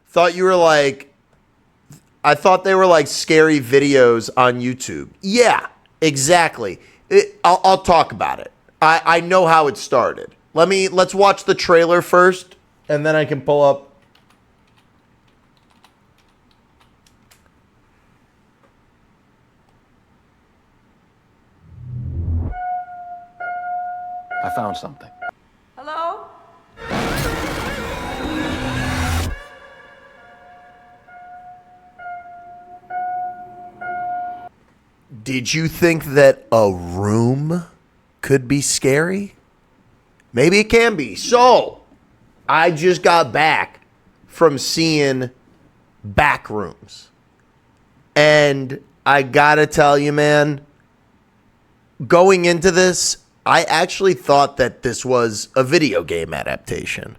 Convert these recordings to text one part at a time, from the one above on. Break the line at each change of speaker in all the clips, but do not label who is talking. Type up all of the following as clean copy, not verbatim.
Thought you were like, I thought they were like scary videos on YouTube. Yeah, exactly. I'll talk about it. I know how it started. Let's watch the trailer first, and then I can pull up.
I found something.
Hello?
Did you think that a room could be scary? Maybe it can be. So, I just got back from seeing Backrooms. And I gotta tell you, man, going into this, I actually thought that this was a video game adaptation.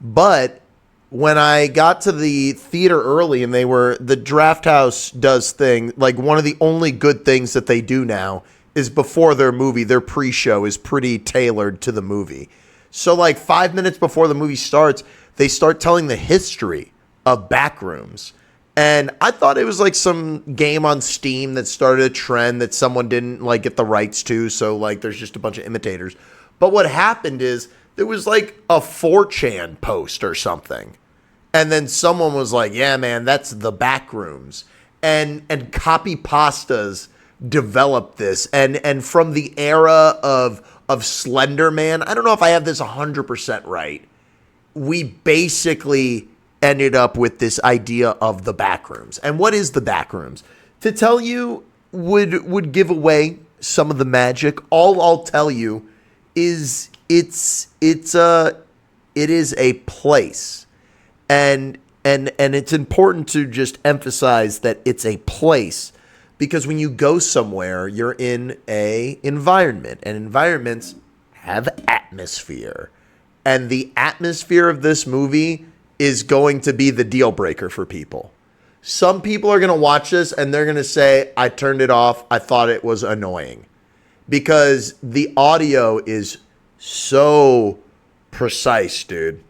But when I got to the theater early and the Draft House does thing, like one of the only good things that they do now is before their movie, their pre-show is pretty tailored to the movie. So like 5 minutes before the movie starts, they start telling the history of Backrooms. And I thought it was like some game on Steam that started a trend that someone didn't like get the rights to. So like there's just a bunch of imitators. But what happened is there was like a 4chan post or something. And then someone was like, yeah, man, that's the Backrooms. And Copy Pastas developed this. And from the era of Slender Man, I don't know if I have this 100% right. We basically ended up with this idea of the Backrooms. And what is the Backrooms? To tell you would give away some of the magic. All I'll tell you is it is a place. And it's important to just emphasize that it's a place, because when you go somewhere, you're in a environment, and environments have atmosphere. And the atmosphere of this movie is going to be the deal breaker for people. Some people are going to watch this and they're going to say, I turned it off. I thought it was annoying, because the audio is so precise, dude.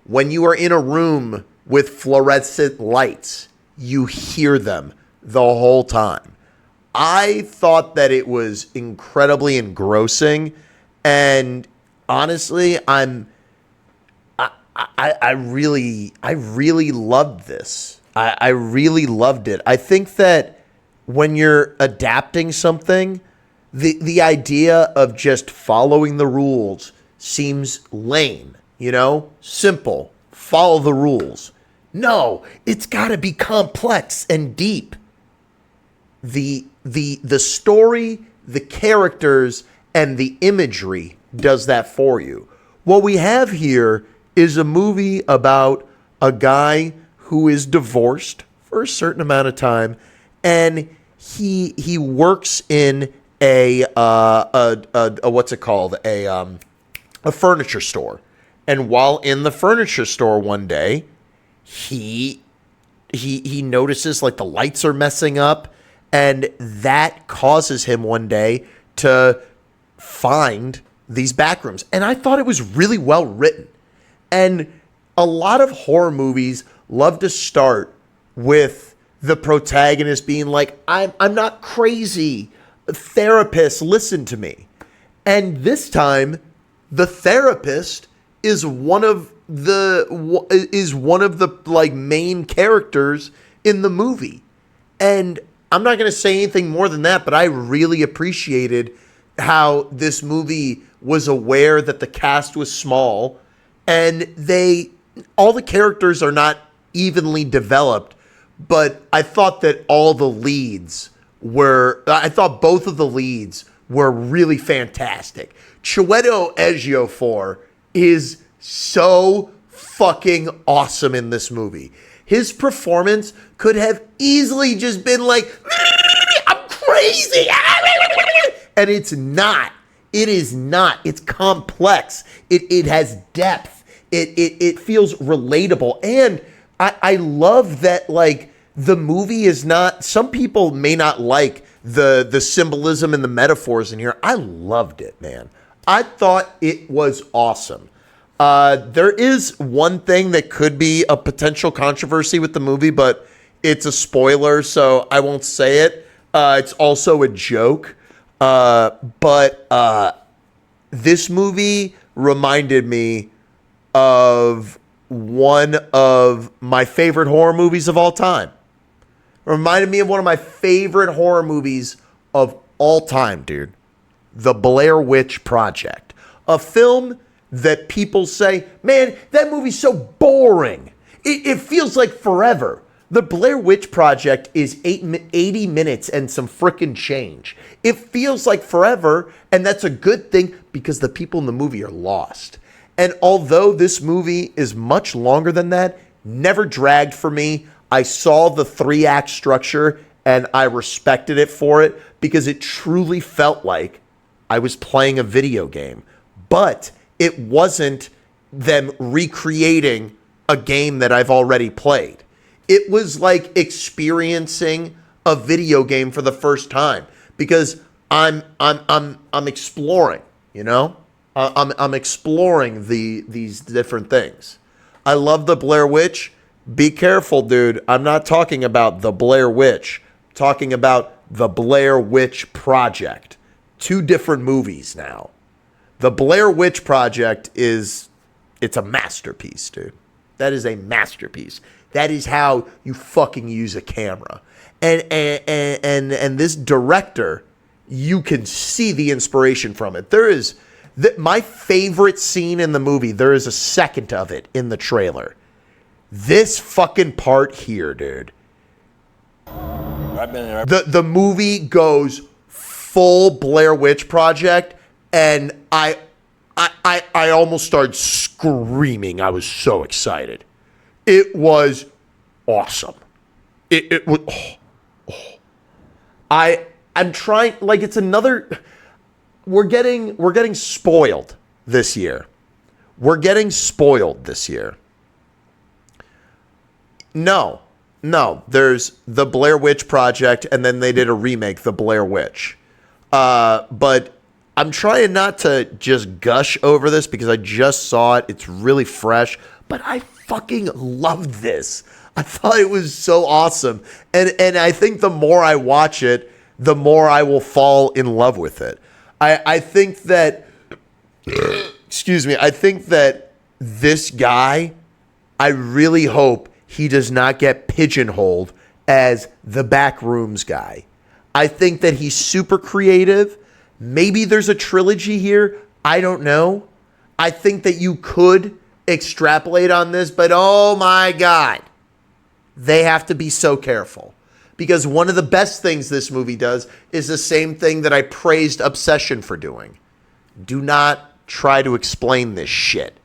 When you are in a room with fluorescent lights, you hear them the whole time. I thought that it was incredibly engrossing, and honestly, I really loved this. I really loved it. I think that when you're adapting something, the idea of just following the rules seems lame, simple. Follow the rules. No, it's got to be complex and deep. The story, the characters, and the imagery does that for you. What we have here is a movie about a guy who is divorced for a certain amount of time, and he works in a what's it called, a furniture store. And while in the furniture store one day, he notices like the lights are messing up, and that causes him one day to find these backrooms. And I thought it was really well written. And a lot of horror movies love to start with the protagonist being like, I'm not crazy. Therapist, listen to me. And this time, the therapist is one of the like main characters in the movie. And I'm not going to say anything more than that, but I really appreciated how this movie was aware that the cast was small, and all the characters are not evenly developed, but I thought that both of the leads were really fantastic. Chiwetel Ejiofor is so fucking awesome in this movie. His performance could have easily just been like, I'm crazy. And it's not. It is not. It's complex. It has depth. It feels relatable. And I love that, like, the movie is not, some people may not like the symbolism and the metaphors in here. I loved it, man. I thought it was awesome. There is one thing that could be a potential controversy with the movie, but it's a spoiler, so I won't say it. It's also a joke. But this movie reminded me of one of my favorite horror movies of all time. It reminded me of one of my favorite horror movies of all time, dude. The Blair Witch Project. A film that people say, man, that movie's so boring. It feels like forever. The Blair Witch Project is 80 minutes and some frickin' change. It feels like forever, and that's a good thing because the people in the movie are lost. And although this movie is much longer than that, never dragged for me. I saw the 3-act structure and I respected it for it because it truly felt like I was playing a video game. But it wasn't them recreating a game that I've already played. It was like experiencing a video game for the first time because I'm exploring, you know? I'm exploring these different things. I love the Blair Witch. Be careful, dude. I'm not talking about the Blair Witch. I'm talking about the Blair Witch Project. 2 different movies now. The Blair Witch Project it's a masterpiece, dude. That is a masterpiece. That is how you fucking use a camera. And this director, you can see the inspiration from it. There is my favorite scene in the movie. There is a second of it in the trailer. This fucking part here, dude. The movie goes full Blair Witch Project, and I almost started screaming. I was so excited. It was awesome. It was. I'm trying. Like, it's another. We're getting spoiled this year. We're getting spoiled this year. No. There's the Blair Witch Project, and then they did a remake, The Blair Witch. But I'm trying not to just gush over this because I just saw it. It's really fresh, but I fucking loved this. I thought it was so awesome. And I think the more I watch it, the more I will fall in love with it. I think that, excuse me, I think that this guy, I really hope he does not get pigeonholed as the Backrooms guy. I think that he's super creative. Maybe there's a trilogy here. I don't know. I think that you could extrapolate on this, but oh my God, they have to be so careful. Because one of the best things this movie does is the same thing that I praised Obsession for doing. Do not try to explain this shit.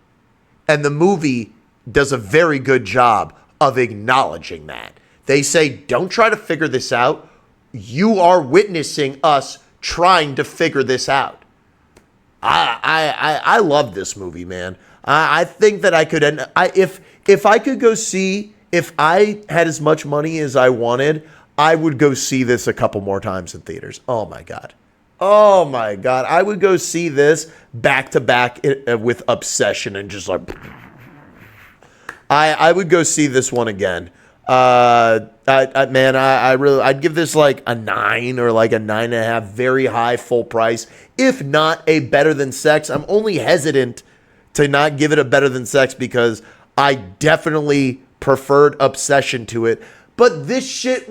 And the movie does a very good job of acknowledging that. They say, don't try to figure this out. You are witnessing us trying to figure this out. I love this movie, man. I think that I could end. If I could go see, if I had as much money as I wanted, I would go see this a couple more times in theaters. Oh my God. Oh my God. I would go see this back to back with Obsession and just like, I would go see this one again. I'd give this like a 9 or like a 9.5, very high full price, if not a Better Than Sex. I'm only hesitant to not give it a Better Than Sex because I definitely preferred Obsession to it. But this shit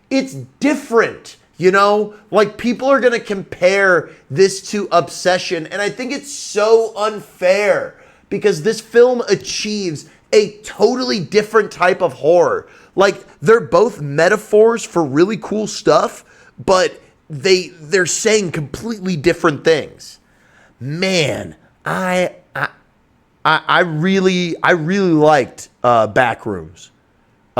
it's different, you know? Like, people are going to compare this to Obsession, and I think it's so unfair because this film achieves a totally different type of horror. Like, they're both metaphors for really cool stuff, but they're saying completely different things. Man, I really liked Backrooms.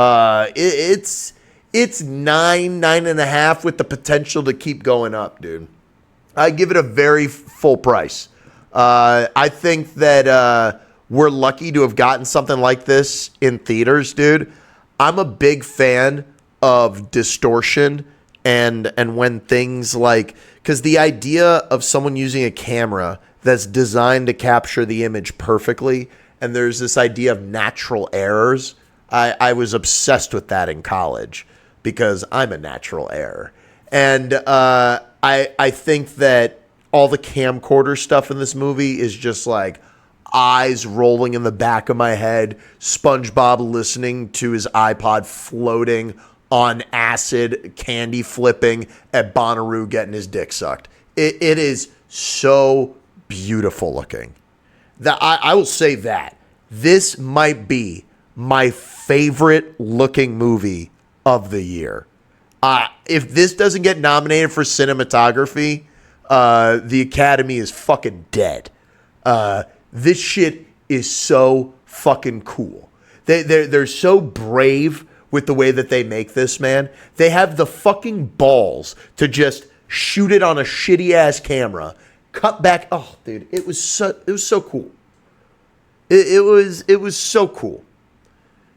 It's 9.5 with the potential to keep going up, dude. I give it a very full price. I think that we're lucky to have gotten something like this in theaters, dude. I'm a big fan of distortion and when things like, because the idea of someone using a camera that's designed to capture the image perfectly. And there's this idea of natural errors. I was obsessed with that in college because I'm a natural error. And I think that all the camcorder stuff in this movie is just like eyes rolling in the back of my head, SpongeBob listening to his iPod floating on acid, candy flipping, and Bonnaroo getting his dick sucked. It is so beautiful looking. That I will say that this might be my favorite looking movie of the year. If this doesn't get nominated for cinematography, the Academy is fucking dead. This shit is so fucking cool. They're so brave with the way that they make this, man. They have the fucking balls to just shoot it on a shitty ass camera, cut back. Oh, dude, it was so cool. It was so cool.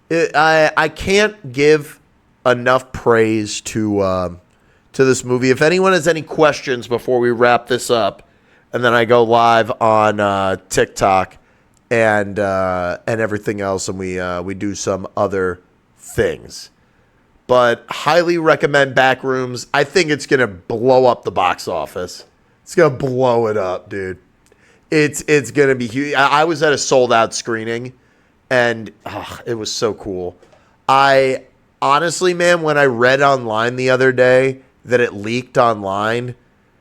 I can't give enough praise to this movie. If anyone has any questions before we wrap this up, and then I go live on TikTok and everything else, and we do some other things. But highly recommend Backrooms. I think it's gonna blow up the box office. It's gonna blow it up, dude. It's gonna be huge. I was at a sold out screening, and it was so cool. I honestly, man, when I read online the other day that it leaked online,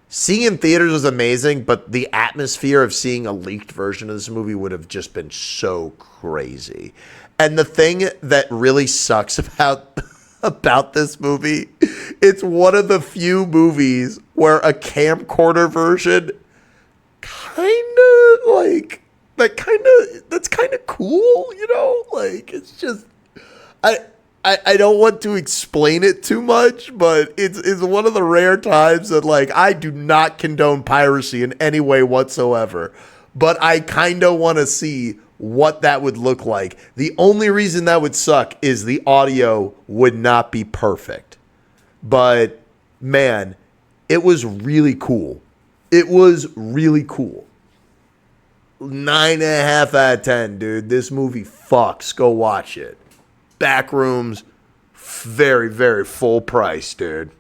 seeing in theaters was amazing, but the atmosphere of seeing a leaked version of this movie would have just been so crazy. And the thing that really sucks about this movie, it's one of the few movies where a camcorder version that's kind of cool, you know? Like, it's just, I don't want to explain it too much, but it's one of the rare times that, like, I do not condone piracy in any way whatsoever, but I kind of want to see what that would look like. The only reason that would suck is the audio would not be perfect. But, man, it was really cool. It was really cool. 9.5 out of 10, dude. This movie fucks. Go watch it. Backrooms, very, very full price, dude.